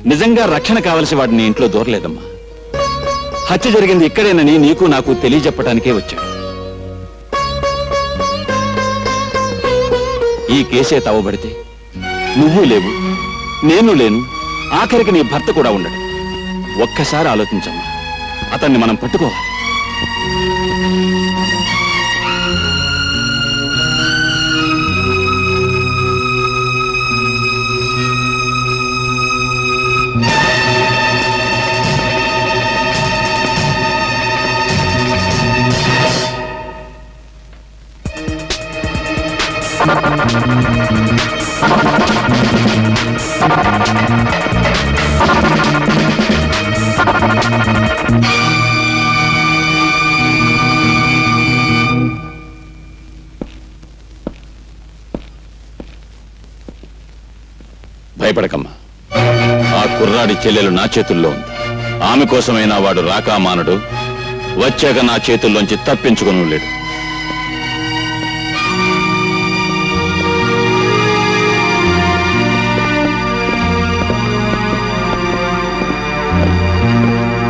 నిజంగా రక్షణ కావలసి వాడు నీ ఇంట్లో దూరలేదమ్మా. హత్య జరిగింది ఇక్కడేనని నీకు నాకు తెలియజెప్పటానికే వచ్చాడు. ఈ కేసే తవ్వబడితే నువ్వు లేవు, నేను లేను, ఆఖరికి నీ భర్త కూడా ఉండడు. ఒక్కసారి ఆలోచించమ్మా, అతన్ని మనం పట్టుకోవాలి. భయపడకమ్మా, ఆ కుర్రాడి చెల్లెలు నా చేతుల్లో ఉంది. ఆమె కోసమైనా వాడు రాకా మానడు, వచ్చాక నా చేతుల్లోంచి తప్పించుకుని లేడు.